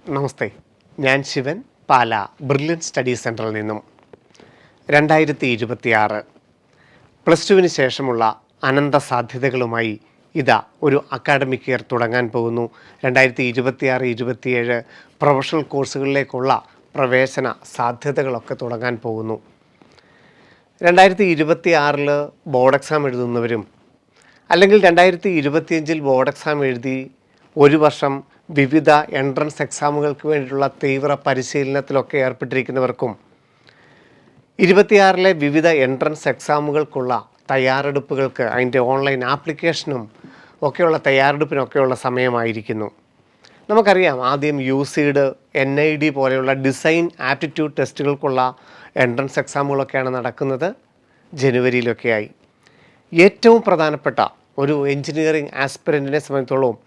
നമസ്തേ, ഞാൻ ശിവൻ, പാല brilliant study സെൻറ്ററിൽ നിന്നും. 2026 പ്ലസ് ടുവിന് ശേഷമുള്ള അനന്ത സാധ്യതകളുമായി ഇതാ ഒരു അക്കാഡമിക് ഇയർ തുടങ്ങാൻ പോകുന്നു. 2026-27 പ്രൊഫഷണൽ കോഴ്സുകളിലേക്കുള്ള പ്രവേശന സാധ്യതകളൊക്കെ തുടങ്ങാൻ പോകുന്നു. 2026 ബോർഡ് എക്സാം എഴുതുന്നവരും അല്ലെങ്കിൽ 2025 ബോർഡ് എക്സാം എഴുതി ഒരു വർഷം വിവിധ എൻട്രൻസ് എക്സാമുകൾക്ക് വേണ്ടിയിട്ടുള്ള തീവ്ര പരിശീലനത്തിലൊക്കെ ഏർപ്പെട്ടിരിക്കുന്നവർക്കും 26 വിവിധ എൻട്രൻസ് എക്സാമുകൾക്കുള്ള തയ്യാറെടുപ്പുകൾക്ക് അതിൻ്റെ ഓൺലൈൻ ആപ്ലിക്കേഷനും ഒക്കെയുള്ള തയ്യാറെടുപ്പിനൊക്കെയുള്ള സമയമായിരിക്കുന്നു. നമുക്കറിയാം, ആദ്യം UCED, NID പോലെയുള്ള ഡിസൈൻ ആപ്റ്റിറ്റ്യൂഡ് ടെസ്റ്റുകൾക്കുള്ള എൻട്രൻസ് എക്സാമുകളൊക്കെയാണ് നടക്കുന്നത് ജനുവരിയിലൊക്കെയായി. ഏറ്റവും പ്രധാനപ്പെട്ട ഒരു എൻജിനീയറിംഗ് ആസ്പിരൻറ്റിനെ സംബന്ധിച്ചോളം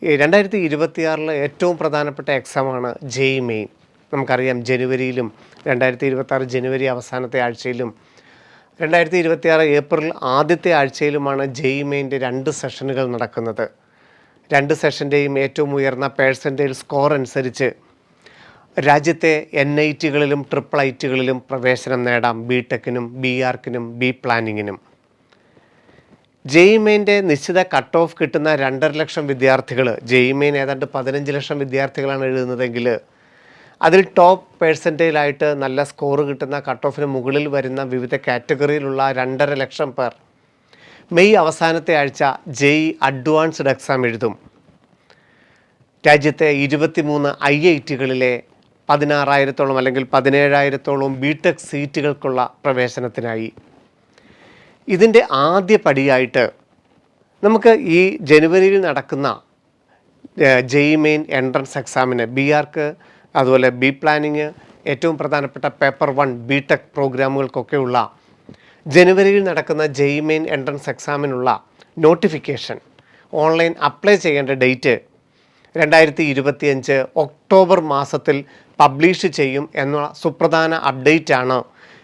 2026 ഏറ്റവും പ്രധാനപ്പെട്ട എക്സാമാണ് JEE മെയിൻ. നമുക്കറിയാം, ജനുവരിയിലും 2026 ജനുവരി അവസാനത്തെ ആഴ്ചയിലും 2026 ഏപ്രിൽ ആദ്യത്തെ ആഴ്ചയിലുമാണ് JEE മെയിൻ്റെ 2 സെഷനുകൾ നടക്കുന്നത്. 2 സെഷൻ്റെയും ഏറ്റവും ഉയർന്ന പേഴ്സൻറ്റേജ് സ്കോർ അനുസരിച്ച് രാജ്യത്തെ NITകളിലും IIITകളിലും പ്രവേശനം നേടാം. BTechനും BArcനും B പ്ലാനിങ്ങിനും. JEE മെയിൻ്റെ നിശ്ചിത കട്ട് ഓഫ് കിട്ടുന്ന 2.5 ലക്ഷം വിദ്യാർത്ഥികൾ, JEE മെയിൻ ഏതാണ്ട് 15 ലക്ഷം വിദ്യാർത്ഥികളാണ് എഴുതുന്നതെങ്കിൽ അതിൽ ടോപ്പ് പേഴ്സൻറ്റേജിലായിട്ട് നല്ല സ്കോർ കിട്ടുന്ന കട്ട് ഓഫിന് മുകളിൽ വരുന്ന വിവിധ കാറ്റഗറിയിലുള്ള 2.5 ലക്ഷം പേർ മെയ് അവസാനത്തെ ആഴ്ച JEE അഡ്വാൻസ്ഡ് എക്സാം എഴുതും. രാജ്യത്തെ 23 IITകളിലെ 16,000-ഓളം അല്ലെങ്കിൽ 17,000-ഓളം BTech സീറ്റുകൾക്കുള്ള പ്രവേശനത്തിനായി. ഇതിൻ്റെ ആദ്യ പടിയായിട്ട് നമുക്ക് ഈ ജനുവരിയിൽ നടക്കുന്ന JEE മെയിൻ എൻട്രൻസ് എക്സാമിന് BArc, അതുപോലെ B പ്ലാനിങ്, ഏറ്റവും പ്രധാനപ്പെട്ട പേപ്പർ 1 BTech പ്രോഗ്രാമുകൾക്കൊക്കെയുള്ള ജനുവരിയിൽ നടക്കുന്ന JEE മെയിൻ എൻട്രൻസ് എക്സാമിനുള്ള നോട്ടിഫിക്കേഷൻ ഓൺലൈൻ അപ്ലൈ ചെയ്യേണ്ട ഡേറ്റ് 2025 ഒക്ടോബർ മാസത്തിൽ പബ്ലിഷ് ചെയ്യും എന്നുള്ള സുപ്രധാന അപ്ഡേറ്റാണ്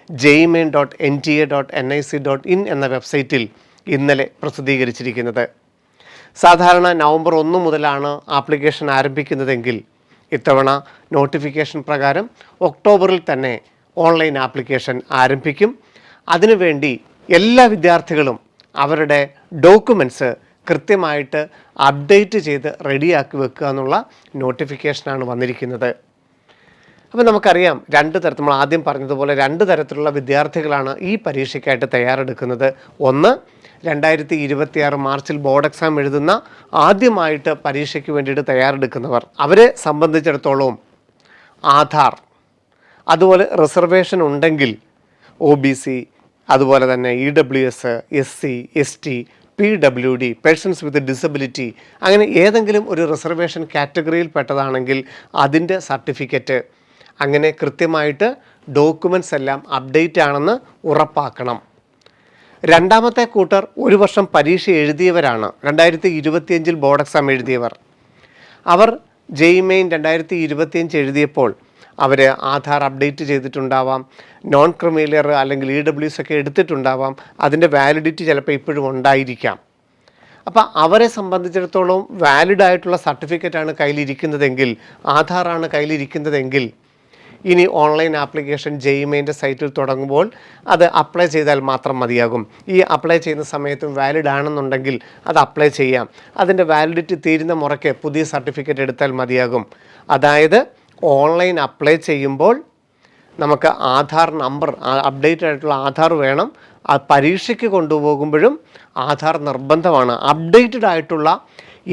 JEEmain.nta.nic.in എന്ന വെബ്സൈറ്റിൽ ഇന്നലെ പ്രസിദ്ധീകരിച്ചിരിക്കുന്നത്. സാധാരണ നവംബർ 1 മുതലാണ് ആപ്ലിക്കേഷൻ ആരംഭിക്കുന്നതെങ്കിൽ ഇത്തവണ നോട്ടിഫിക്കേഷൻ പ്രകാരം ഒക്ടോബറിൽ തന്നെ ഓൺലൈൻ ആപ്ലിക്കേഷൻ ആരംഭിക്കും. അതിനുവേണ്ടി എല്ലാ വിദ്യാർത്ഥികളും അവരുടെ ഡോക്യുമെൻറ്റ്സ് കൃത്യമായിട്ട് അപ്ഡേറ്റ് ചെയ്ത് റെഡിയാക്കി വെക്കുക എന്നുള്ള നോട്ടിഫിക്കേഷനാണ് വന്നിരിക്കുന്നത്. അപ്പോൾ നമുക്കറിയാം, 2 തരത്തിൽ, നമ്മൾ ആദ്യം പറഞ്ഞതുപോലെ 2 തരത്തിലുള്ള വിദ്യാർത്ഥികളാണ് ഈ പരീക്ഷയ്ക്കായിട്ട് തയ്യാറെടുക്കുന്നത്. ഒന്ന്, 2026 മാർച്ചിൽ ബോർഡ് എക്സാം എഴുതുന്ന ആദ്യമായിട്ട് പരീക്ഷയ്ക്ക് വേണ്ടിയിട്ട് തയ്യാറെടുക്കുന്നവർ. അവരെ സംബന്ധിച്ചിടത്തോളം ആധാർ, അതുപോലെ റിസർവേഷൻ ഉണ്ടെങ്കിൽ OBC, അതുപോലെ തന്നെ EWS, SC, ST, PWD, persons with disability, അങ്ങനെ ഏതെങ്കിലും ഒരു റിസർവേഷൻ കാറ്റഗറിയിൽ പെട്ടതാണെങ്കിൽ അതിൻ്റെ സർട്ടിഫിക്കറ്റ്, അങ്ങനെ കൃത്യമായിട്ട് ഡോക്യുമെൻറ്റ്സ് എല്ലാം അപ്ഡേറ്റ് ആണെന്ന് ഉറപ്പാക്കണം. രണ്ടാമത്തെ കൂട്ടർ ഒരു വർഷം പരീക്ഷ എഴുതിയവരാണ്. 2025 ബോർഡ് എക്സാം എഴുതിയവർ. അവർ JEE മെയിൻ 2025 എഴുതിയപ്പോൾ അവർ ആധാർ അപ്ഡേറ്റ് ചെയ്തിട്ടുണ്ടാവാം, നോൺ ക്രിമിലിയർ അല്ലെങ്കിൽ EWS ഒക്കെ എടുത്തിട്ടുണ്ടാവാം. അതിൻ്റെ വാലിഡിറ്റി ചിലപ്പോൾ ഇപ്പോഴും ഉണ്ടായിരിക്കാം. അപ്പോൾ അവരെ സംബന്ധിച്ചിടത്തോളം വാലിഡായിട്ടുള്ള സർട്ടിഫിക്കറ്റാണ് കയ്യിലിരിക്കുന്നതെങ്കിൽ, ആധാറാണ് കയ്യിലിരിക്കുന്നതെങ്കിൽ, ഇനി ഓൺലൈൻ ആപ്ലിക്കേഷൻ JEE മെയിൻ്റെ സൈറ്റിൽ തുടങ്ങുമ്പോൾ അത് അപ്ലൈ ചെയ്താൽ മാത്രം മതിയാകും. ഈ അപ്ലൈ ചെയ്യുന്ന സമയത്തും വാലിഡ് ആണെന്നുണ്ടെങ്കിൽ അത് അപ്ലൈ ചെയ്യാം. അതിൻ്റെ വാലിഡിറ്റി തീരുന്ന മുറയ്ക്ക് പുതിയ സർട്ടിഫിക്കറ്റ് എടുത്താൽ മതിയാകും. അതായത് ഓൺലൈൻ അപ്ലൈ ചെയ്യുമ്പോൾ നമുക്ക് ആധാർ നമ്പർ, അപ്ഡേറ്റ് ആയിട്ടുള്ള ആധാർ വേണം. ആ പരീക്ഷയ്ക്ക് കൊണ്ടുപോകുമ്പോഴും ആധാർ നിർബന്ധമാണ്. അപ്ഡേറ്റഡ് ആയിട്ടുള്ള,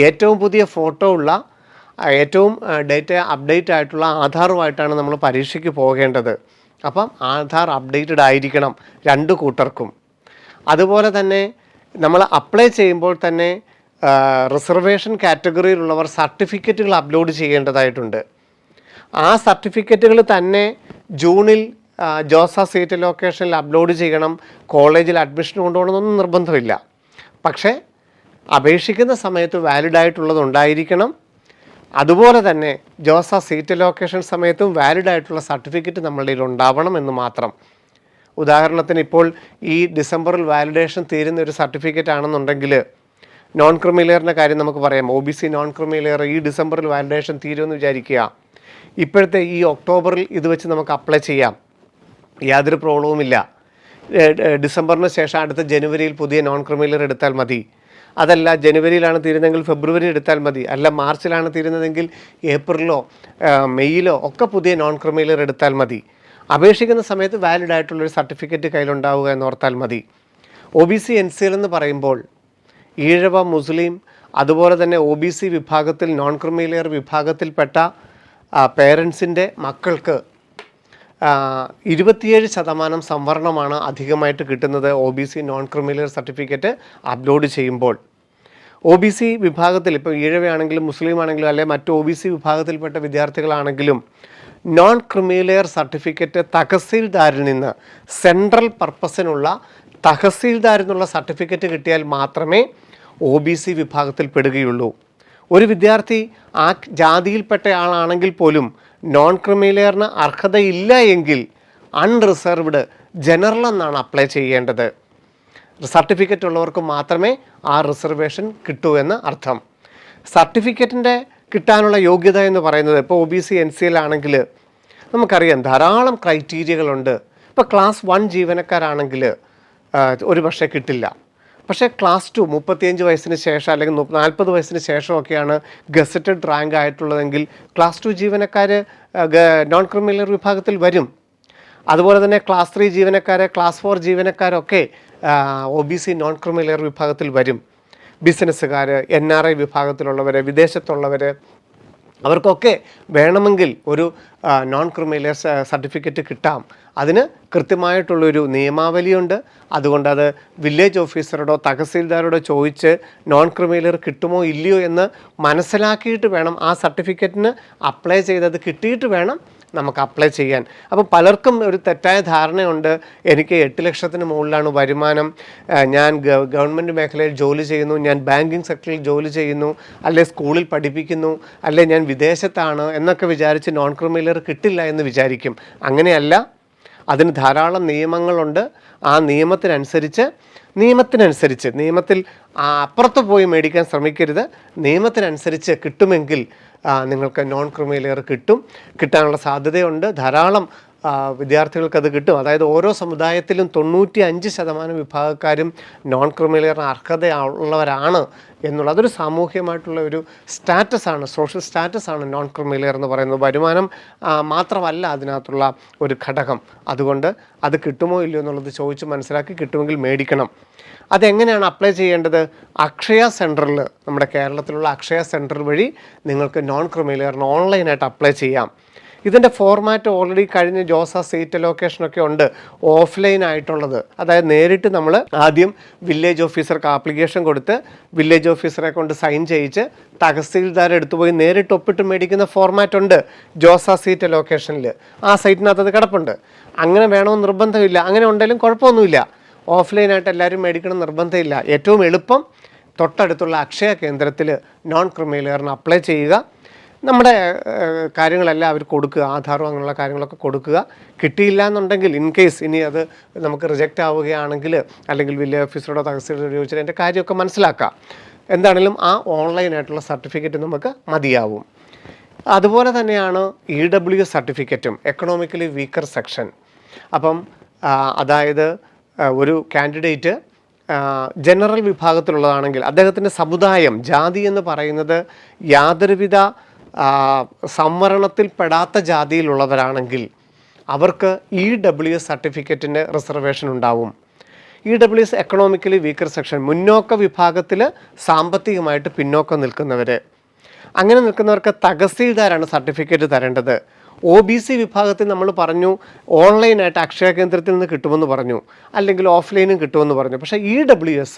ഏറ്റവും പുതിയ ഫോട്ടോ ഉള്ള, ഏറ്റവും ഡേറ്റ അപ്ഡേറ്റ് ആയിട്ടുള്ള ആധാറുമായിട്ടാണ് നമ്മൾ പരീക്ഷയ്ക്ക് പോകേണ്ടത്. അപ്പം ആധാർ അപ്ഡേറ്റഡ് ആയിരിക്കണം 2 കൂട്ടർക്കും. അതുപോലെ തന്നെ നമ്മൾ അപ്ലൈ ചെയ്യുമ്പോൾ തന്നെ റിസർവേഷൻ കാറ്റഗറിയിലുള്ളവർ സർട്ടിഫിക്കറ്റുകൾ അപ്ലോഡ് ചെയ്യേണ്ടതായിട്ടുണ്ട്. ആ സർട്ടിഫിക്കറ്റുകൾ തന്നെ ജൂണിൽ ജോസ സീറ്റ് ലൊക്കേഷനിൽ അപ്ലോഡ് ചെയ്യണം. കോളേജിൽ അഡ്മിഷൻ കൊണ്ടുപോകണമെന്നൊന്നും നിർബന്ധമില്ല. പക്ഷേ അപേക്ഷിക്കുന്ന സമയത്ത് വാലിഡായിട്ടുള്ളത് ഉണ്ടായിരിക്കണം. അതുപോലെ തന്നെ ജോസ സീറ്റ് ലൊക്കേഷൻ സമയത്തും വാലിഡായിട്ടുള്ള സർട്ടിഫിക്കറ്റ് നമ്മളുടെ കയ്യിൽ ഉണ്ടാവണം എന്ന് മാത്രം. ഉദാഹരണത്തിന് ഇപ്പോൾ ഈ ഡിസംബറിൽ വാലിഡേഷൻ തീരുന്ന ഒരു സർട്ടിഫിക്കറ്റ് ആണെന്നുണ്ടെങ്കിൽ നോൺ ക്രിമിലെയറിൻ്റെ കാര്യം നമുക്ക് പറയാം. OBC നോൺ ക്രിമിലെയർ ഈ ഡിസംബറിൽ വാലിഡേഷൻ തീരുമെന്ന് വിചാരിക്കുക. ഇപ്പോഴത്തെ ഈ ഒക്ടോബറിൽ ഇത് വെച്ച് നമുക്ക് അപ്ലൈ ചെയ്യാം, യാതൊരു പ്രോബ്ലവുമില്ല. ഡിസംബറിന് ശേഷം അടുത്ത ജനുവരിയിൽ പുതിയ നോൺ ക്രിമിലെയർ എടുത്താൽ മതി. അതല്ല ജനുവരിയിലാണ് തീരുന്നതെങ്കിൽ ഫെബ്രുവരി എടുത്താൽ മതി. അല്ല മാർച്ചിലാണ് തീരുന്നതെങ്കിൽ ഏപ്രിലോ മെയ്യിലോ ഒക്കെ പുതിയ നോൺ ക്രിമിലെയർ എടുത്താൽ മതി. അപേക്ഷിക്കുന്ന സമയത്ത് വാലിഡ് ആയിട്ടുള്ളൊരു സർട്ടിഫിക്കറ്റ് കയ്യിലുണ്ടാവുക എന്നോർത്താൽ മതി. OBC NCL എന്ന് പറയുമ്പോൾ ഈഴവ, മുസ്ലിം, അതുപോലെ തന്നെ OBC വിഭാഗത്തിൽ നോൺ ക്രിമിലെയർ വിഭാഗത്തിൽപ്പെട്ട പേരൻസിൻ്റെ മക്കൾക്ക് 27% സംവരണമാണ് അധികമായിട്ട് കിട്ടുന്നത് OBC non creamy layer certificate upload ചെയ്യുമ്പോൾ. OBC വിഭാഗത്തിൽ ഇപ്പോൾ ഈഴവയാണെങ്കിലും മുസ്ലിം ആണെങ്കിലും അല്ലെങ്കിൽ മറ്റ് OBC വിഭാഗത്തിൽപ്പെട്ട വിദ്യാർത്ഥികളാണെങ്കിലും നോൺ ക്രിമിലെയർ സർട്ടിഫിക്കറ്റ് തഹസീൽദാരിൽ നിന്ന് സെൻട്രൽ പർപ്പസിനുള്ള തഹസീൽദാരിൽ നിന്നുള്ള സർട്ടിഫിക്കറ്റ് കിട്ടിയാൽ മാത്രമേ OBC വിഭാഗത്തിൽ പെടുകയുള്ളൂ. ഒരു വിദ്യാർത്ഥി ആ ജാതിയിൽപ്പെട്ട ആളാണെങ്കിൽ പോലും നോൺ ക്രിമിലെയറിന് അർഹതയില്ല എങ്കിൽ അൺറിസർവ്ഡ് ജനറൽ എന്നാണ് അപ്ലൈ ചെയ്യേണ്ടത്. സർട്ടിഫിക്കറ്റ് ഉള്ളവർക്ക് മാത്രമേ ആ റിസർവേഷൻ കിട്ടൂ എന്ന് അർത്ഥം. സർട്ടിഫിക്കറ്റിൻ്റെ കിട്ടാനുള്ള യോഗ്യത എന്ന് പറയുന്നത് ഇപ്പോൾ OBC NCL ആണെങ്കിൽ നമുക്കറിയാം ധാരാളം ക്രൈറ്റീരിയകളുണ്ട്. ഇപ്പോൾ ക്ലാസ് 1 ജീവനക്കാരാണെങ്കിൽ ഒരു പക്ഷേ കിട്ടില്ല. പക്ഷേ ക്ലാസ് 2 35 വയസ്സിന് ശേഷം അല്ലെങ്കിൽ 40 വയസ്സിന് ശേഷമൊക്കെയാണ് ഗസറ്റഡ് റാങ്ക് ആയിട്ടുള്ളതെങ്കിൽ ക്ലാസ് 2 ജീവനക്കാർ നോൺ ക്രിമിലെയർ വിഭാഗത്തിൽ വരും. അതുപോലെ തന്നെ ക്ലാസ് 3 ജീവനക്കാർ, ക്ലാസ് 4 ജീവനക്കാരൊക്കെ OBC നോൺ ക്രിമിലെയർ വിഭാഗത്തിൽ വരും. ബിസിനസ്സുകാർ, NRI വിഭാഗത്തിലുള്ളവർ, വിദേശത്തുള്ളവർ, അവർക്കൊക്കെ വേണമെങ്കിൽ ഒരു നോൺ ക്രിമിലെയർ സർട്ടിഫിക്കറ്റ് കിട്ടാം. അതിന് കൃത്യമായിട്ടുള്ളൊരു നിയമാവലിയുണ്ട്. അതുകൊണ്ട് അത് വില്ലേജ് ഓഫീസറോടോ തഹസീൽദാരോടോ ചോദിച്ച് നോൺ ക്രിമിലെയർ കിട്ടുമോ ഇല്ലയോ എന്ന് മനസ്സിലാക്കിയിട്ട് വേണം ആ സർട്ടിഫിക്കറ്റിന് അപ്ലൈ ചെയ്തത് കിട്ടിയിട്ട് വേണം നമുക്ക് അപ്ലൈ ചെയ്യാൻ. അപ്പോൾ പലർക്കും ഒരു തെറ്റായ ധാരണയുണ്ട്, എനിക്ക് 8 ലക്ഷത്തിന് മുകളിലാണ് വരുമാനം, ഞാൻ ഗവൺമെൻറ് മേഖലയിൽ ജോലി ചെയ്യുന്നു, ഞാൻ ബാങ്കിങ് സെക്ടറിൽ ജോലി ചെയ്യുന്നു, അല്ലെ സ്കൂളിൽ പഠിപ്പിക്കുന്നു, അല്ലെ ഞാൻ വിദേശത്താണ് എന്നൊക്കെ വിചാരിച്ച് നോൺ ക്രിമിലെയർ കിട്ടില്ല എന്ന് വിചാരിക്കും. അങ്ങനെയല്ല, അതിന് ധാരാളം നിയമങ്ങളുണ്ട്. ആ നിയമത്തിൽ അപ്പുറത്ത് പോയി മേടിക്കാൻ ശ്രമിക്കരുത്. നിയമത്തിനനുസരിച്ച് കിട്ടുമെങ്കിൽ നിങ്ങൾക്ക് നോൺ ക്രിമിലെയർ കിട്ടാനുള്ള സാധ്യതയുണ്ട്. ധാരാളം വിദ്യാർത്ഥികൾക്കത് കിട്ടും. അതായത് ഓരോ സമുദായത്തിലും 95% വിഭാഗക്കാരും നോൺ ക്രിമിലെയറിന് അർഹതയുള്ളവരാണ് എന്നുള്ള അതൊരു സാമൂഹ്യമായിട്ടുള്ള ഒരു സ്റ്റാറ്റസാണ്, സോഷ്യൽ സ്റ്റാറ്റസാണ് നോൺ ക്രിമിലെയർ എന്ന് പറയുന്നത്. വരുമാനം മാത്രമല്ല അതിനകത്തുള്ള ഒരു ഘടകം. അതുകൊണ്ട് അത് കിട്ടുമോ ഇല്ലയോ എന്നുള്ളത് ചോദിച്ച് മനസ്സിലാക്കി കിട്ടുമെങ്കിൽ മേടിക്കണം. അതെങ്ങനെയാണ് അപ്ലൈ ചെയ്യേണ്ടത്? അക്ഷയ സെൻറ്ററിൽ, നമ്മുടെ കേരളത്തിലുള്ള അക്ഷയ സെൻറ്റർ വഴി നിങ്ങൾക്ക് നോൺ ക്രിമിലെയറിന് ഓൺലൈനായിട്ട് അപ്ലൈ ചെയ്യാം. ഇതിൻ്റെ ഫോർമാറ്റ് ഓൾറെഡി കഴിഞ്ഞ് ജോസ സീറ്റ് ലൊക്കേഷനൊക്കെ ഉണ്ട് ഓഫ്ലൈൻ ആയിട്ടുള്ളത്. അതായത് നേരിട്ട് നമ്മൾ ആദ്യം വില്ലേജ് ഓഫീസർക്ക് ആപ്ലിക്കേഷൻ കൊടുത്ത് വില്ലേജ് ഓഫീസറെ കൊണ്ട് സൈൻ ചെയ്യിച്ച് തഹസീൽദാരെ എടുത്തു പോയി നേരിട്ട് ഒപ്പിട്ട് മേടിക്കുന്ന ഫോർമാറ്റ് ഉണ്ട് ജോസ സീറ്റ് ലൊക്കേഷനിൽ. ആ സൈറ്റിനകത്ത് അത് കിടപ്പുണ്ട്. അങ്ങനെ വേണമെന്ന് നിർബന്ധമില്ല. അങ്ങനെ ഉണ്ടെങ്കിലും കുഴപ്പമൊന്നുമില്ല. ഓഫ്ലൈനായിട്ട് എല്ലാവരും മേടിക്കണം നിർബന്ധമില്ല. ഏറ്റവും എളുപ്പം തൊട്ടടുത്തുള്ള അക്ഷയ കേന്ദ്രത്തിൽ നോൺ ക്രിമിലെയറിന് അപ്ലൈ ചെയ്യുക. നമ്മുടെ കാര്യങ്ങളെല്ലാം അവർ കൊടുക്കുക, ആധാറും അങ്ങനെയുള്ള കാര്യങ്ങളൊക്കെ കൊടുക്കുക. കിട്ടിയില്ല എന്നുണ്ടെങ്കിൽ ഇൻ കേസ് ഇനി അത് നമുക്ക് റിജക്റ്റ് ആവുകയാണെങ്കിൽ അല്ലെങ്കിൽ വില്ലേജ് ഓഫീസറോടോ തഹസീൽദാരോടോ ചോദിച്ചാൽ എൻ്റെ കാര്യമൊക്കെ മനസ്സിലാക്കാം. എന്താണെങ്കിലും ആ ഓൺലൈനായിട്ടുള്ള സർട്ടിഫിക്കറ്റ് നമുക്ക് മതിയാവും. അതുപോലെ തന്നെയാണ് EWS സർട്ടിഫിക്കറ്റും, എക്കണോമിക്കലി വീക്കർ സെക്ഷൻ. അപ്പം അതായത് ഒരു കാൻഡിഡേറ്റ് ജനറൽ വിഭാഗത്തിലുള്ളതാണെങ്കിൽ അദ്ദേഹത്തിൻ്റെ സമുദായം, ജാതി എന്ന് പറയുന്നത് യാതൊരുവിധ സംവരണത്തിൽപ്പെടാത്ത ജാതിയിലുള്ളവരാണെങ്കിൽ അവർക്ക് EWS സർട്ടിഫിക്കറ്റിൻ്റെ റിസർവേഷൻ ഉണ്ടാവും. EWS എക്കണോമിക്കലി വീക്കർ സെക്ഷൻ, മുന്നോക്ക വിഭാഗത്തിൽ സാമ്പത്തികമായിട്ട് പിന്നോക്കം നിൽക്കുന്നവർ. അങ്ങനെ നിൽക്കുന്നവർക്ക് തഹസീൽദാരാണ് സർട്ടിഫിക്കറ്റ് തരേണ്ടത്. OBC വിഭാഗത്തിൽ നമ്മൾ പറഞ്ഞു ഓൺലൈനായിട്ട് അക്ഷയ കേന്ദ്രത്തിൽ നിന്ന് കിട്ടുമെന്ന് പറഞ്ഞു, അല്ലെങ്കിൽ ഓഫ്ലൈനും കിട്ടുമെന്ന് പറഞ്ഞു. പക്ഷേ EWS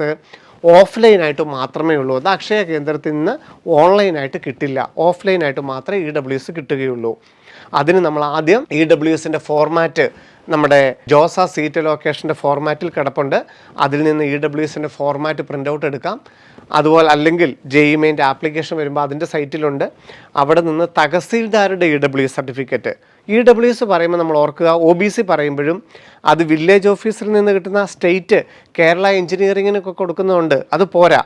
ഓഫ്ലൈനായിട്ട് മാത്രമേ ഉള്ളൂ. അത് അക്ഷയ കേന്ദ്രത്തിൽ നിന്ന് ഓൺലൈനായിട്ട് കിട്ടില്ല. ഓഫ്ലൈനായിട്ട് മാത്രമേ EWS കിട്ടുകയുള്ളൂ. അതിന് നമ്മൾ ആദ്യം EWSൻ്റെ ഫോർമാറ്റ് നമ്മുടെ ജോസ സീറ്റ് ലൊക്കേഷൻ്റെ ഫോർമാറ്റിൽ കിടപ്പുണ്ട്. അതിൽ നിന്ന് EWSൻ്റെ ഫോർമാറ്റ് പ്രിൻ്റ് ഔട്ട് എടുക്കാം. അതുപോലെ അല്ലെങ്കിൽ JEE ആപ്ലിക്കേഷൻ വരുമ്പോൾ അതിൻ്റെ സൈറ്റിലുണ്ട്. അവിടെ നിന്ന് തഹസീൽദാരുടെ EWS സർട്ടിഫിക്കറ്റ്. EWS പറയുമ്പോൾ നമ്മൾ ഓർക്കുക, OBC പറയുമ്പോഴും അത് വില്ലേജ് ഓഫീസിൽ നിന്ന് കിട്ടുന്ന സ്റ്റേറ്റ് കേരള എഞ്ചിനീയറിങ്ങിനൊക്കെ കൊടുക്കുന്നതുകൊണ്ട് അത് പോരാ.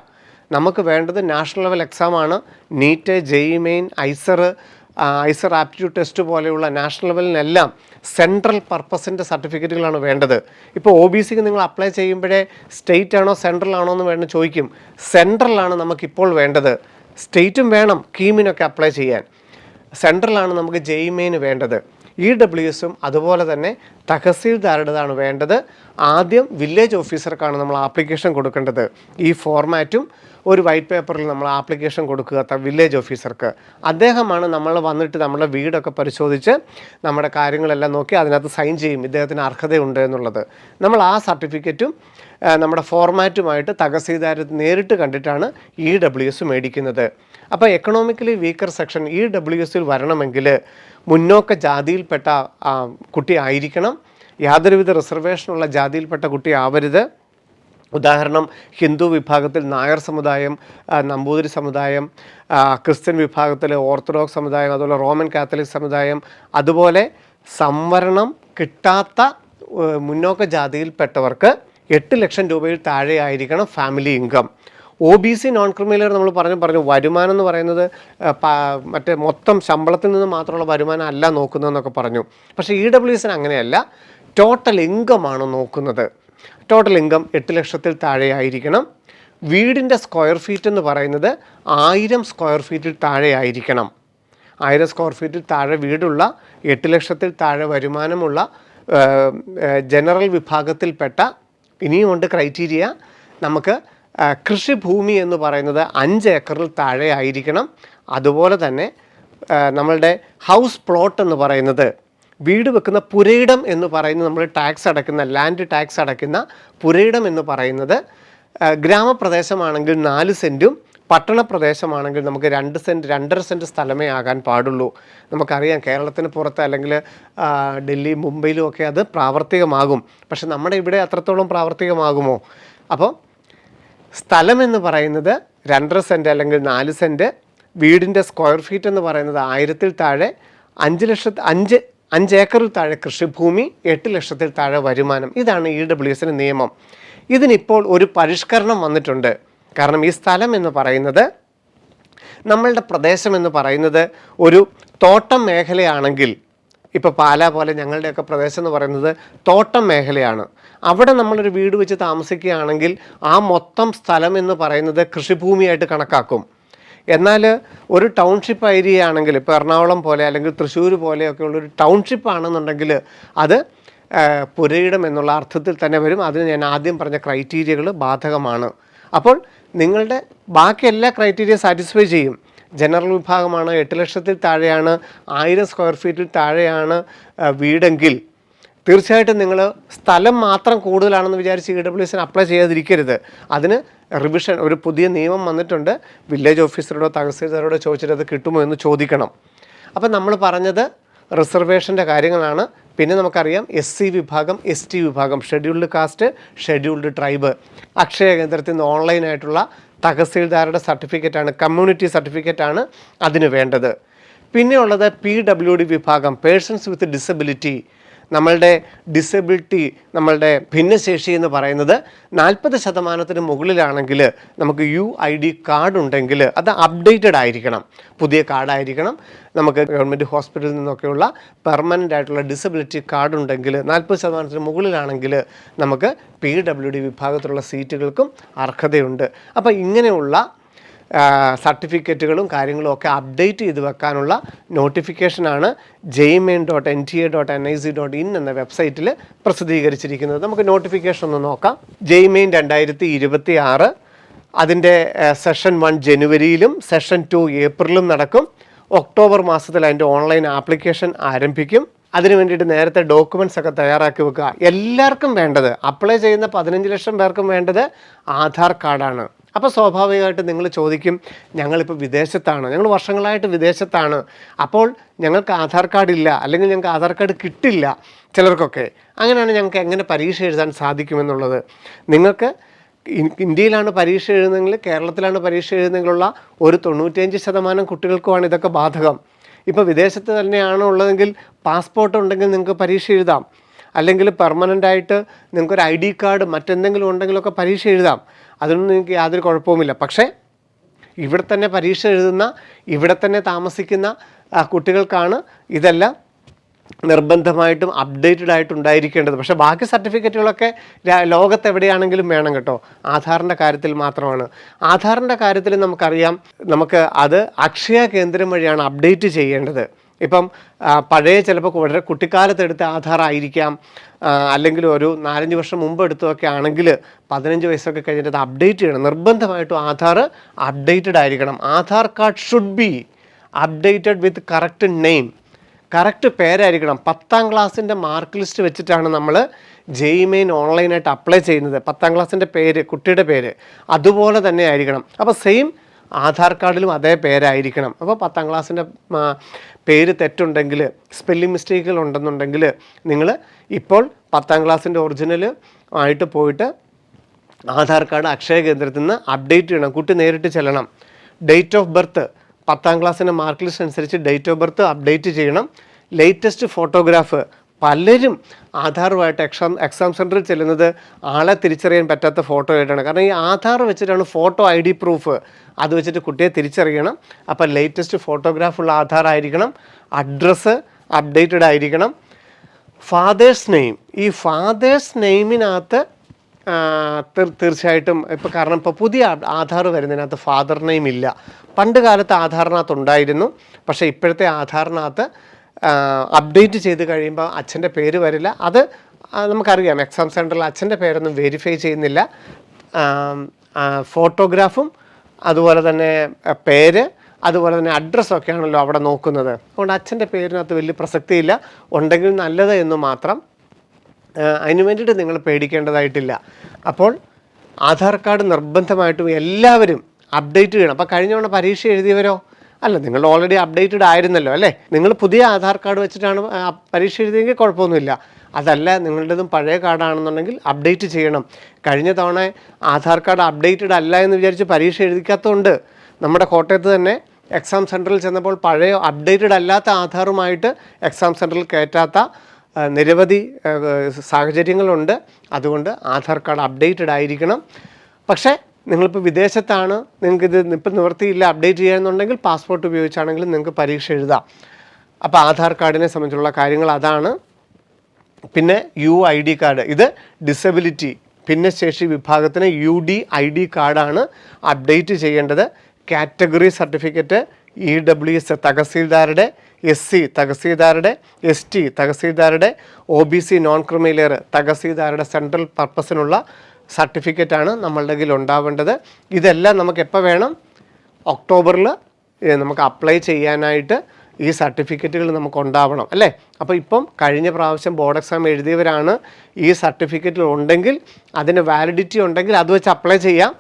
നമുക്ക് വേണ്ടത് നാഷണൽ ലെവൽ എക്സാമാണ്. NEET, JEE main, IISER aptitude test പോലെയുള്ള നാഷണൽ ലെവലിനെല്ലാം സെൻട്രൽ പർപ്പസിൻ്റെ സർട്ടിഫിക്കറ്റുകളാണ് വേണ്ടത്. ഇപ്പോൾ OBCക്ക് നിങ്ങൾ അപ്ലൈ ചെയ്യുമ്പോഴേ സ്റ്റേറ്റ് ആണോ സെൻട്രൽ ആണോ എന്ന് വേണം ചോദിക്കും. സെൻട്രലാണ് നമുക്കിപ്പോൾ വേണ്ടത്. സ്റ്റേറ്റും വേണം കീമിനൊക്കെ അപ്ലൈ ചെയ്യാൻ. സെൻട്രലാണ് നമുക്ക് JEE മെയിന് വേണ്ടത്. EWSും അതുപോലെ തന്നെ തഹസീൽദാരുടേതാണ് വേണ്ടത്. ആദ്യം വില്ലേജ് ഓഫീസർക്കാണ് നമ്മൾ ആപ്ലിക്കേഷൻ കൊടുക്കേണ്ടത്. ഈ ഫോർമാറ്റും ഒരു വൈറ്റ് പേപ്പറിൽ നമ്മൾ ആപ്ലിക്കേഷൻ കൊടുക്കുക വില്ലേജ് ഓഫീസർക്ക്. അദ്ദേഹമാണ് നമ്മൾ വന്നിട്ട് നമ്മുടെ വീടൊക്കെ പരിശോധിച്ച് നമ്മുടെ കാര്യങ്ങളെല്ലാം നോക്കി അതിനകത്ത് സൈൻ ചെയ്യും ഇദ്ദേഹത്തിന് അർഹതയുണ്ട് എന്നുള്ളത്. നമ്മൾ ആ സർട്ടിഫിക്കറ്റും നമ്മുടെ ഫോർമാറ്റുമായിട്ട് തഹസീൽദാർ നേരിട്ട് കണ്ടിട്ടാണ് EWS മേടിക്കുന്നത്. അപ്പോൾ എക്കണോമിക്കലി വീക്കർ സെക്ഷൻ EWSൽ വരണമെങ്കിൽ മുന്നോക്ക ജാതിയിൽപ്പെട്ട കുട്ടി ആയിരിക്കണം. യാതൊരുവിധ റിസർവേഷനുള്ള ജാതിയിൽപ്പെട്ട കുട്ടി ആവരുത്. ഉദാഹരണം, ഹിന്ദു വിഭാഗത്തിൽ നായർ സമുദായം, നമ്പൂതിരി സമുദായം, ക്രിസ്ത്യൻ വിഭാഗത്തിൽ ഓർത്തഡോക്സ് സമുദായം, അതുപോലെ റോമൻ കാത്തലിക് സമുദായം, അതുപോലെ സംവരണം കിട്ടാത്ത മുന്നോക്ക ജാതിയിൽപ്പെട്ടവർക്ക് 8 ലക്ഷം രൂപയിൽ താഴെ ആയിരിക്കണം family income. OBC non criminal നമ്മൾ പറഞ്ഞു വരുമാനം എന്ന് പറയുന്നത് മറ്റേ മൊത്തം ശമ്പളത്തിൽ നിന്ന് മാത്രമുള്ള വരുമാനം അല്ല നോക്കുന്നതെന്നൊക്കെ പറഞ്ഞു. പക്ഷേ EWSന് അങ്ങനെയല്ല, ടോട്ടൽ ഇൻകമാണ് നോക്കുന്നത്. ടോട്ടൽ ഇൻകം 8 ലക്ഷത്തിൽ താഴെ ആയിരിക്കണം. വീടിൻ്റെ സ്ക്വയർ ഫീറ്റ് എന്ന് പറയുന്നത് 1000 സ്ക്വയർ ഫീറ്റിൽ താഴെ ആയിരിക്കണം. 1000 സ്ക്വയർ ഫീറ്റിൽ താഴെ വീടുള്ള 8 ലക്ഷത്തിൽ താഴെ വരുമാനമുള്ള ജനറൽ വിഭാഗത്തിൽപ്പെട്ട ഇനിയുമുണ്ട് ക്രൈറ്റീരിയ. നമുക്ക് കൃഷിഭൂമി എന്ന് പറയുന്നത് 5 ഏക്കറിൽ താഴെ ആയിരിക്കണം. അതുപോലെ തന്നെ നമ്മളുടെ ഹൗസ് പ്ലോട്ട് എന്ന് പറയുന്നത് വീട് വെക്കുന്ന പുരയിടം എന്ന് പറയുന്നത് നമ്മൾ ടാക്സ് അടയ്ക്കുന്ന ലാൻഡ് ടാക്സ് അടയ്ക്കുന്ന പുരയിടം എന്ന് പറയുന്നത് ഗ്രാമപ്രദേശമാണെങ്കിൽ 4 സെൻറ്റും പട്ടണ പ്രദേശമാണെങ്കിൽ നമുക്ക് 2 സെൻറ്റ് 2.5 സെൻറ്റ് സ്ഥലമേ ആകാൻ പാടുള്ളൂ. നമുക്കറിയാം കേരളത്തിന് പുറത്ത് അല്ലെങ്കിൽ ഡൽഹി മുംബൈയിലും ഒക്കെ അത് പ്രാവർത്തികമാകും. പക്ഷെ നമ്മുടെ ഇവിടെ അത്രത്തോളം പ്രാവർത്തികമാകുമോ? അപ്പോൾ സ്ഥലം എന്ന് പറയുന്നത് 2.5 സെൻറ്റ് അല്ലെങ്കിൽ 4 സെൻറ്റ്, വീടിൻ്റെ സ്ക്വയർ ഫീറ്റ് എന്ന് പറയുന്നത് 1000-ൽ താഴെ, 5 ഏക്കറിൽ താഴെ കൃഷിഭൂമി, 8 ലക്ഷത്തിൽ താഴെ വരുമാനം. ഇതാണ് EWSന് നിയമം. ഇതിനിപ്പോൾ ഒരു പരിഷ്കരണം വന്നിട്ടുണ്ട്. കാരണം ഈ സ്ഥലം എന്ന് പറയുന്നത് നമ്മളുടെ പ്രദേശം എന്ന് പറയുന്നത് ഒരു തോട്ടം മേഖലയാണെങ്കിൽ, ഇപ്പോൾ പാലാ പോലെ ഞങ്ങളുടെയൊക്കെ പ്രദേശം എന്ന് പറയുന്നത് തോട്ടം മേഖലയാണ്. അവിടെ നമ്മളൊരു വീട് വെച്ച് താമസിക്കുകയാണെങ്കിൽ ആ മൊത്തം സ്ഥലം എന്ന് പറയുന്നത് കൃഷിഭൂമിയായിട്ട് കണക്കാക്കും. എന്നാൽ ഒരു ടൗൺഷിപ്പ് ഏരിയ ആണെങ്കിൽ, ഇപ്പോൾ എറണാകുളം പോലെ അല്ലെങ്കിൽ തൃശ്ശൂർ പോലെയൊക്കെ ഉള്ളൊരു ടൗൺഷിപ്പ് ആണെന്നുണ്ടെങ്കിൽ അത് പുരയിടം എന്നുള്ള അർത്ഥത്തിൽ തന്നെ വരും. അതിന് ഞാൻ ആദ്യം പറഞ്ഞ ക്രൈറ്റീരിയകൾ ബാധകമാണ്. അപ്പോൾ നിങ്ങളുടെ ബാക്കി എല്ലാ ക്രൈറ്റീരിയ സാറ്റിസ്ഫൈ ചെയ്യും. ജനറൽ വിഭാഗമാണ്, 8 ലക്ഷത്തിൽ താഴെയാണ്, 1000 സ്ക്വയർ ഫീറ്റിൽ താഴെയാണ് വീടെങ്കിൽ തീർച്ചയായിട്ടും നിങ്ങൾ സ്ഥലം മാത്രം കൂടുതലാണെന്ന് വിചാരിച്ച് EWSന് അപ്ലൈ ചെയ്യാതിരിക്കരുത്. അതിന് റിവിഷൻ ഒരു പുതിയ നിയമം വന്നിട്ടുണ്ട്. വില്ലേജ് ഓഫീസറോടോ തഹസീൽദാരോടോ ചോദിച്ചിട്ട് അത് കിട്ടുമോ എന്ന് ചോദിക്കണം. അപ്പം നമ്മൾ പറഞ്ഞത് റിസർവേഷൻ്റെ കാര്യങ്ങളാണ്. പിന്നെ നമുക്കറിയാം SC വിഭാഗം, ST വിഭാഗം, scheduled caste, scheduled tribe. Akshaya കേന്ദ്രത്തിൽ നിന്ന് ഓൺലൈനായിട്ടുള്ള തഹസീൽദാരുടെ സർട്ടിഫിക്കറ്റാണ്, കമ്മ്യൂണിറ്റി സർട്ടിഫിക്കറ്റാണ് അതിന് വേണ്ടത്. പിന്നെയുള്ളത് PWD വിഭാഗം, പേഴ്സൺസ് വിത്ത് ഡിസബിലിറ്റി. നമ്മളുടെ ഡിസബിലിറ്റി, നമ്മളുടെ ഭിന്നശേഷി എന്ന് പറയുന്നത് 40% മുകളിലാണെങ്കിൽ നമുക്ക് UID കാർഡ് ഉണ്ടെങ്കിൽ അത് അപ്ഡേറ്റഡ് ആയിരിക്കണം, പുതിയ കാർഡായിരിക്കണം. നമുക്ക് ഗവൺമെൻറ് ഹോസ്പിറ്റലിൽ നിന്നൊക്കെയുള്ള പെർമനൻ്റ് ആയിട്ടുള്ള ഡിസബിലിറ്റി കാർഡ് ഉണ്ടെങ്കിൽ 40% മുകളിലാണെങ്കിൽ നമുക്ക് PWD വിഭാഗത്തിലുള്ള സീറ്റുകൾക്കും അർഹതയുണ്ട്. അപ്പോൾ ഇങ്ങനെയുള്ള സർട്ടിഫിക്കറ്റുകളും കാര്യങ്ങളും ഒക്കെ അപ്ഡേറ്റ് ചെയ്ത് വെക്കാനുള്ള നോട്ടിഫിക്കേഷനാണ് jemain.nta.nic.in എന്ന വെബ്സൈറ്റിൽ പ്രസിദ്ധീകരിച്ചിരിക്കുന്നത്. നമുക്ക് നോട്ടിഫിക്കേഷൻ ഒന്ന് നോക്കാം. JEE 2026 അതിൻ്റെ സെഷൻ 1 ജനുവരിയിലും സെഷൻ 2 ഏപ്രിലും നടക്കും. ഒക്ടോബർ മാസത്തിൽ അതിൻ്റെ ഓൺലൈൻ ആപ്ലിക്കേഷൻ ആരംഭിക്കും. അതിന് വേണ്ടിയിട്ട് നേരത്തെ ഡോക്യുമെൻറ്റ്സ് ഒക്കെ തയ്യാറാക്കി വെക്കുക. എല്ലാവർക്കും വേണ്ടത്, അപ്ലൈ ചെയ്യുന്ന 15 ലക്ഷം പേർക്കും വേണ്ടത് ആധാർ കാർഡാണ്. അപ്പോൾ സ്വാഭാവികമായിട്ട് നിങ്ങൾ ചോദിക്കും, ഞങ്ങളിപ്പോൾ വിദേശത്താണ്, ഞങ്ങൾ വർഷങ്ങളായിട്ട് വിദേശത്താണ്, അപ്പോൾ ഞങ്ങൾക്ക് ആധാർ കാർഡ് ഇല്ല, അല്ലെങ്കിൽ ഞങ്ങൾക്ക് ആധാർ കാർഡ് കിട്ടില്ല ചിലർക്കൊക്കെ. അങ്ങനെയാണ് ഞങ്ങൾക്ക് എങ്ങനെ പരീക്ഷ എഴുതാൻ സാധിക്കുമെന്നുള്ളത്. നിങ്ങൾക്ക് ഇന്ത്യയിലാണ് പരീക്ഷ എഴുതുന്നതെങ്കിൽ, കേരളത്തിലാണ് പരീക്ഷ എഴുതുന്നതെങ്കിലുള്ള ഒരു 95% കുട്ടികൾക്കുമാണ് ഇതൊക്കെ ബാധകം. ഇപ്പോൾ വിദേശത്ത് തന്നെയാണ് ഉള്ളതെങ്കിൽ പാസ്പോർട്ട് ഉണ്ടെങ്കിൽ നിങ്ങൾക്ക് പരീക്ഷ എഴുതാം. അല്ലെങ്കിൽ പെർമനൻ്റായിട്ട് നിങ്ങൾക്കൊരു ID കാർഡ് മറ്റെന്തെങ്കിലും ഉണ്ടെങ്കിലൊക്കെ പരീക്ഷ എഴുതാം. അതിനൊന്നും നിങ്ങൾക്ക് യാതൊരു കുഴപ്പവുമില്ല. പക്ഷേ ഇവിടെ തന്നെ പരീക്ഷ എഴുതുന്ന, ഇവിടെ തന്നെ താമസിക്കുന്ന കുട്ടികൾക്കാണ് ഇതെല്ലാം നിർബന്ധമായിട്ടും അപ്ഡേറ്റഡ് ആയിട്ട് ഉണ്ടായിരിക്കേണ്ടത്. പക്ഷേ ബാക്കി സർട്ടിഫിക്കറ്റുകളൊക്കെ ലോകത്തെവിടെയാണെങ്കിലും വേണം കേട്ടോ. ആധാറിൻ്റെ കാര്യത്തിൽ മാത്രമാണ്. ആധാറിൻ്റെ കാര്യത്തിൽ നമുക്കറിയാം, നമുക്ക് അത് അക്ഷയ കേന്ദ്രം വഴിയാണ് അപ്ഡേറ്റ് ചെയ്യേണ്ടത്. ഇപ്പം പഴയ ചിലപ്പോൾ വളരെ കുട്ടിക്കാലത്ത് എടുത്ത ആധാർ ആയിരിക്കാം, അല്ലെങ്കിൽ ഒരു 4-5 വർഷം മുമ്പ് എടുത്തതൊക്കെ ആണെങ്കിൽ 15 വയസ്സൊക്കെ കഴിഞ്ഞിട്ട് അത് അപ്ഡേറ്റ് ചെയ്യണം. നിർബന്ധമായിട്ടും ആധാർ അപ്ഡേറ്റഡ് ആയിരിക്കണം. Aadhaar card should be updated with correct name. Correct പേരായിരിക്കണം. 10ാം ക്ലാസ്സിൻ്റെ മാർക്ക് ലിസ്റ്റ് വെച്ചിട്ടാണ് നമ്മൾ JEE മെയിൻ ഓൺലൈനായിട്ട് അപ്ലൈ ചെയ്യുന്നത്. 10ാം ക്ലാസ്സിൻ്റെ പേര്, കുട്ടിയുടെ പേര് അതുപോലെ തന്നെ ആയിരിക്കണം. അപ്പോൾ സെയിം ആധാർ കാർഡിലും അതേ പേരായിരിക്കണം. അപ്പോൾ 10ാം ക്ലാസ്സിൻ്റെ പേര് തെറ്റുണ്ടെങ്കിൽ, സ്പെല്ലിംഗ് മിസ്റ്റേക്കുകൾ ഉണ്ടെന്നുണ്ടെങ്കിൽ നിങ്ങൾ ഇപ്പോൾ 10ാം ക്ലാസ്സിൻ്റെ ഒറിജിനൽ ആയിട്ട് പോയിട്ട് ആധാർ കാർഡ് അക്ഷയ കേന്ദ്രത്തിൽ നിന്ന് അപ്ഡേറ്റ് ചെയ്യണം. കുട്ടി നേരിട്ട് ചെല്ലണം. ഡേറ്റ് ഓഫ് ബർത്ത് 10ാം ക്ലാസ്സിൻ്റെ മാർക്ക് ലിസ്റ്റ് അനുസരിച്ച് ഡേറ്റ് ഓഫ് ബർത്ത് അപ്ഡേറ്റ് ചെയ്യണം. ലേറ്റസ്റ്റ് ഫോട്ടോഗ്രാഫ്, പലരും ആധാറുമായിട്ട് എക്സാം സെൻറ്ററിൽ ചെല്ലുന്നത് ആളെ തിരിച്ചറിയാൻ പറ്റാത്ത ഫോട്ടോ ആയിട്ടാണ്. കാരണം ഈ ആധാർ വെച്ചിട്ടാണ് ഫോട്ടോ ID പ്രൂഫ്. അത് വെച്ചിട്ട് കുട്ടിയെ തിരിച്ചറിയണം. അപ്പോൾ ലേറ്റസ്റ്റ് ഫോട്ടോഗ്രാഫുള്ള ആധാർ ആയിരിക്കണം. അഡ്രസ്സ് അപ്ഡേറ്റഡ് ആയിരിക്കണം. ഫാദേഴ്സ് നെയിം, ഈ ഫാദേഴ്സ് നെയിമിനകത്ത് തീർച്ചയായിട്ടും ഇപ്പോൾ, കാരണം ഇപ്പോൾ പുതിയ ആധാർ വരുന്നതിനകത്ത് ഫാദർ നെയിം ഇല്ല. പണ്ട് കാലത്ത് ആധാറിനകത്ത് ഉണ്ടായിരുന്നു. പക്ഷേ ഇപ്പോഴത്തെ ആധാറിനകത്ത് അപ്ഡേറ്റ് ചെയ്ത് കഴിയുമ്പോൾ അച്ഛൻ്റെ പേര് വരില്ല. അത് നമുക്കറിയാം, എക്സാം സെൻറ്ററിൽ അച്ഛൻ്റെ പേരൊന്നും വെരിഫൈ ചെയ്യുന്നില്ല. ഫോട്ടോഗ്രാഫും അതുപോലെ തന്നെ പേര്, അതുപോലെ തന്നെ അഡ്രസ്സൊക്കെയാണല്ലോ അവിടെ നോക്കുന്നത്. അതുകൊണ്ട് അച്ഛൻ്റെ പേരിനകത്ത് വലിയ പ്രസക്തിയില്ല. ഉണ്ടെങ്കിൽ നല്ലത് എന്ന് മാത്രം. അതിന് വേണ്ടിയിട്ട് നിങ്ങൾ പേടിക്കേണ്ടതായിട്ടില്ല. അപ്പോൾ ആധാർ കാർഡ് നിർബന്ധമായിട്ടും എല്ലാവരും അപ്ഡേറ്റ് ചെയ്യണം. അപ്പോൾ കഴിഞ്ഞ തവണ പരീക്ഷ എഴുതിയവരോ അല്ല, നിങ്ങൾ ഓൾറെഡി അപ്ഡേറ്റഡ് ആയിരുന്നല്ലോ അല്ലേ. നിങ്ങൾ പുതിയ ആധാർ കാർഡ് വെച്ചിട്ടാണ് പരീക്ഷ എഴുതിയെങ്കിൽ കുഴപ്പമൊന്നുമില്ല. അതല്ല, നിങ്ങളുടേതും പഴയ കാർഡാണെന്നുണ്ടെങ്കിൽ അപ്ഡേറ്റ് ചെയ്യണം. കഴിഞ്ഞ തവണ ആധാർ കാർഡ് അപ്ഡേറ്റഡ് അല്ല എന്ന് വിചാരിച്ച് പരീക്ഷ എഴുതിക്കാത്തതുകൊണ്ട് നമ്മുടെ കോട്ടയത്ത് തന്നെ എക്സാം സെൻറ്ററിൽ ചെന്നപ്പോൾ പഴയ അപ്ഡേറ്റഡ് അല്ലാത്ത ആധാറുമായിട്ട് എക്സാം സെൻറ്ററിൽ കയറ്റാത്ത നിരവധി സാഹചര്യങ്ങളുണ്ട്. അതുകൊണ്ട് ആധാർ കാർഡ് അപ്ഡേറ്റഡ് ആയിരിക്കണം. പക്ഷേ നിങ്ങളിപ്പോൾ വിദേശത്താണ്, നിങ്ങൾക്കിത് ഇപ്പം നിവൃത്തിയില്ല അപ്ഡേറ്റ് ചെയ്യാമെന്നുണ്ടെങ്കിൽ പാസ്പോർട്ട് ഉപയോഗിച്ചാണെങ്കിലും നിങ്ങൾക്ക് പരീക്ഷ എഴുതാം. അപ്പോൾ ആധാർ കാർഡിനെ സംബന്ധിച്ചുള്ള കാര്യങ്ങൾ അതാണ്. പിന്നെ UID കാർഡ്, ഇത് ഡിസബിലിറ്റി ഭിന്നശേഷി വിഭാഗത്തിന് UDID കാർഡാണ് അപ്ഡേറ്റ് ചെയ്യേണ്ടത്. കാറ്റഗറി സർട്ടിഫിക്കറ്റ് EWS തഹസീൽദാരുടെ, SC തഹസീൽദാരുടെ, ST തഹസീൽദാരുടെ, OBC നോൺ ക്രിമിലെയർ തഹസീൽദാരുടെ സെൻട്രൽ പർപ്പസിനുള്ള സർട്ടിഫിക്കറ്റാണ് നമ്മളുടെ കയ്യിൽ ഉണ്ടാവേണ്ടത്. ഇതെല്ലാം നമുക്ക് എപ്പോൾ വേണം? ഒക്ടോബറിൽ നമുക്ക് അപ്ലൈ ചെയ്യാനായിട്ട് ഈ സർട്ടിഫിക്കറ്റുകൾ നമുക്ക് ഉണ്ടാവണം അല്ലേ. അപ്പോൾ ഇപ്പം കഴിഞ്ഞ പ്രാവശ്യം ബോർഡ് എക്സാം എഴുതിയവരാണ് ഈ സർട്ടിഫിക്കറ്റിൽ ഉണ്ടെങ്കിൽ, അതിന് വാലിഡിറ്റി ഉണ്ടെങ്കിൽ അത് വെച്ച് അപ്ലൈ ചെയ്യാം.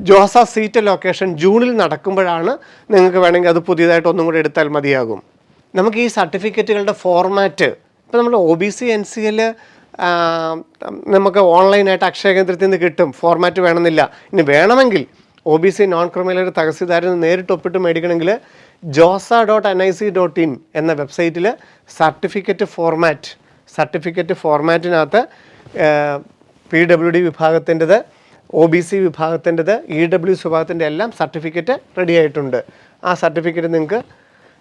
ജോസ സീറ്റ് ലൊക്കേഷൻ ജൂണിൽ നടക്കുമ്പോഴാണ് നിങ്ങൾക്ക് വേണമെങ്കിൽ അത് പുതിയതായിട്ട് ഒന്നും കൂടി എടുത്താൽ മതിയാകും. നമുക്ക് ഈ സർട്ടിഫിക്കറ്റുകളുടെ ഫോർമാറ്റ് ഇപ്പോൾ നമ്മൾ OBC NCL നമുക്ക് ഓൺലൈനായിട്ട് അക്ഷയ കേന്ദ്രത്തിൽ നിന്ന് കിട്ടും. ഫോർമാറ്റ് വേണമെന്നില്ല. ഇനി വേണമെങ്കിൽ OBC നോൺ ക്രിമിലെയർ തഹസീൽദാരിൽ നിന്ന് നേരിട്ട് ഒപ്പിട്ട് മേടിക്കണമെങ്കിൽ josa.nic.in എന്ന വെബ്സൈറ്റിൽ സർട്ടിഫിക്കറ്റ് ഫോർമാറ്റിനകത്ത് PWD വിഭാഗത്തിൻ്റെത്, OBC വിഭാഗത്തിൻ്റെത്, EWS വിഭാഗത്തിൻ്റെ എല്ലാം സർട്ടിഫിക്കറ്റ് റെഡി ആയിട്ടുണ്ട്. ആ സർട്ടിഫിക്കറ്റ് നിങ്ങൾക്ക്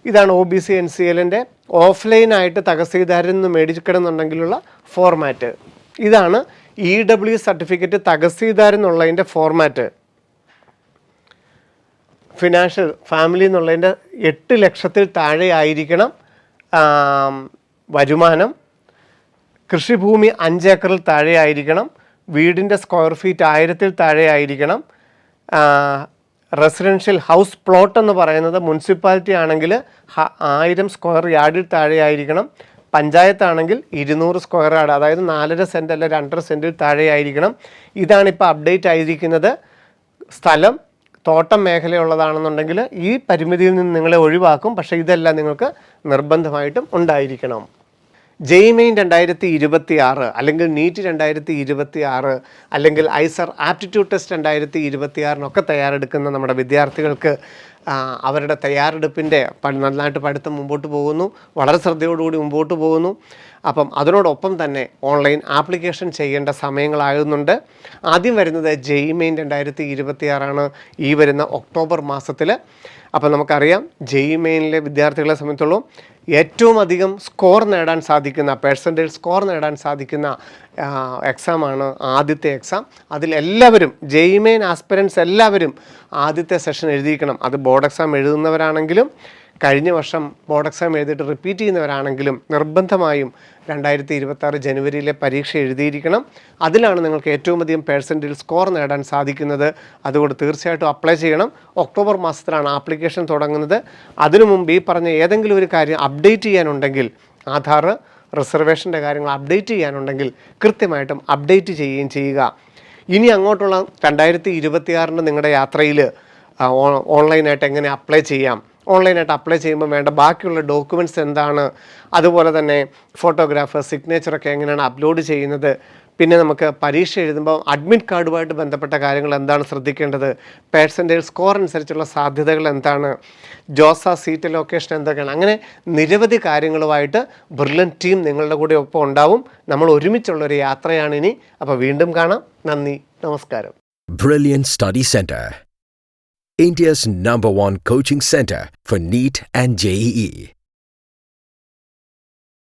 ഇതാണ് OBC NCLൻ്റെ ഓഫ്ലൈനായിട്ട് തഹസീൽദാരിൽ നിന്ന് മേടിക്കണമെന്നുണ്ടെങ്കിലുള്ള ഫോർമാറ്റ്. ഇതാണ് EWS സർട്ടിഫിക്കറ്റ് തഹസീൽദാരെന്നുള്ളതിൻ്റെ ഫോർമാറ്റ്. ഫിനാൻഷ്യൽ ഫാമിലി എന്നുള്ളതിൻ്റെ 8 ലക്ഷത്തിൽ താഴെ ആയിരിക്കണം വരുമാനം. കൃഷിഭൂമി 5 ഏക്കറിൽ താഴെ ആയിരിക്കണം. വീടിൻ്റെ സ്ക്വയർ ഫീറ്റ് 1000-ൽ താഴെ ആയിരിക്കണം. റെസിഡൻഷ്യൽ ഹൗസ് പ്ലോട്ട് എന്ന് പറയുന്നത് മുനിസിപ്പാലിറ്റി ആണെങ്കിൽ 1000 സ്ക്വയർ യാർഡിൽ താഴെ ആയിരിക്കണം. പഞ്ചായത്താണെങ്കിൽ 200 സ്ക്വയർ യാർഡ്, അതായത് 4.5 സെൻറ്റ് അല്ല 2.5 സെൻറ്റിൽ താഴെ ആയിരിക്കണം. ഇതാണിപ്പോൾ അപ്ഡേറ്റ് ആയിരിക്കുന്നത്. സ്ഥലം തോട്ടം മേഖലയുള്ളതാണെന്നുണ്ടെങ്കിൽ ഈ പരിമിതിയിൽ നിന്ന് നിങ്ങളെ ഒഴിവാക്കും. പക്ഷേ ഇതെല്ലാം നിങ്ങൾക്ക് നിർബന്ധമായിട്ടും ഉണ്ടായിരിക്കണം. ജെഇമെയിൻ 2026 അല്ലെങ്കിൽ നീറ്റ് 2026 അല്ലെങ്കിൽ ഐസർ ആപ്റ്റിറ്റ്യൂഡ് ടെസ്റ്റ് 2026 തയ്യാറെടുക്കുന്ന നമ്മുടെ വിദ്യാർത്ഥികൾക്ക് അവരുടെ തയ്യാറെടുപ്പിൻ്റെ നന്നായിട്ട് പഠിത്തം മുമ്പോട്ട് പോകുന്നു, വളരെ ശ്രദ്ധയോടുകൂടി മുമ്പോട്ട് പോകുന്നു. അപ്പം അതിനോടൊപ്പം തന്നെ ഓൺലൈൻ ആപ്ലിക്കേഷൻ ചെയ്യേണ്ട സമയങ്ങളാകുന്നുണ്ട്. ആദ്യം വരുന്നത് ജെഇമെയിൻ 2026 ഈ വരുന്ന ഒക്ടോബർ മാസത്തിൽ. അപ്പോൾ നമുക്കറിയാം ജെഇമെയിനിലെ വിദ്യാർത്ഥികളെ സംബന്ധിച്ചോളം ഏറ്റവും അധികം സ്കോർ നേടാൻ സാധിക്കുന്ന പെർസെൻറ്റേജ് സ്കോർ നേടാൻ സാധിക്കുന്ന എക്സാമാണ് ആദ്യത്തെ എക്സാം. അതിലെല്ലാവരും ജെഇമെയിൻ ആസ്പിരൻസ് എല്ലാവരും ആദ്യത്തെ സെഷൻ എഴുതിയിരിക്കണം. അത് ബോർഡ് എക്സാം എഴുതുന്നവരാണെങ്കിലും കഴിഞ്ഞ വർഷം ബോർഡ് എക്സാം എഴുതിയിട്ട് റിപ്പീറ്റ് ചെയ്യുന്നവരാണെങ്കിലും നിർബന്ധമായും 2026 ജനുവരിയിലെ പരീക്ഷ എഴുതിയിരിക്കണം. അതിലാണ് നിങ്ങൾക്ക് ഏറ്റവും അധികം പെർസെൻറ്റേജ് സ്കോർ നേടാൻ സാധിക്കുന്നത്. അതുകൊണ്ട് തീർച്ചയായിട്ടും അപ്ലൈ ചെയ്യണം. ഒക്ടോബർ മാസത്തിലാണ് ആപ്ലിക്കേഷൻ തുടങ്ങുന്നത്. അതിനു മുമ്പ് ഈ പറഞ്ഞ ഏതെങ്കിലും ഒരു കാര്യം അപ്ഡേറ്റ് ചെയ്യാനുണ്ടെങ്കിൽ, ആധാർ റിസർവേഷൻ്റെ കാര്യങ്ങൾ അപ്ഡേറ്റ് ചെയ്യാനുണ്ടെങ്കിൽ കൃത്യമായിട്ടും അപ്ഡേറ്റ് ചെയ്യുകയും ചെയ്യുക. ഇനി അങ്ങോട്ടുള്ള 2026 നിങ്ങളുടെ യാത്രയിൽ ഓൺലൈനായിട്ട് എങ്ങനെ അപ്ലൈ ചെയ്യാം, ഓൺലൈനായിട്ട് അപ്ലൈ ചെയ്യുമ്പോൾ വേണ്ട ബാക്കിയുള്ള ഡോക്യുമെൻറ്റ്സ് എന്താണ്, അതുപോലെ തന്നെ ഫോട്ടോഗ്രാഫ് സിഗ്നേച്ചറൊക്കെ എങ്ങനെയാണ് അപ്ലോഡ് ചെയ്യുന്നത്, പിന്നെ നമുക്ക് പരീക്ഷ എഴുതുമ്പോൾ അഡ്മിറ്റ് കാർഡുമായിട്ട് ബന്ധപ്പെട്ട കാര്യങ്ങൾ എന്താണ് ശ്രദ്ധിക്കേണ്ടത്, പെർസെൻറ്റേജ് സ്കോർ അനുസരിച്ചുള്ള സാധ്യതകൾ എന്താണ്, ജോസ സീറ്റ് ലൊക്കേഷൻ എന്തൊക്കെയാണ്, അങ്ങനെ നിരവധി കാര്യങ്ങളുമായിട്ട് ബ്രില്യൻ ടീം നിങ്ങളുടെ കൂടെ ഒപ്പം ഉണ്ടാവും. നമ്മൾ ഒരുമിച്ചുള്ളൊരു യാത്രയാണ് ഇനി. അപ്പോൾ വീണ്ടും കാണാം. നന്ദി, നമസ്കാരം. Brilliant Study Center, India's #1 coaching center for NEET and JEE.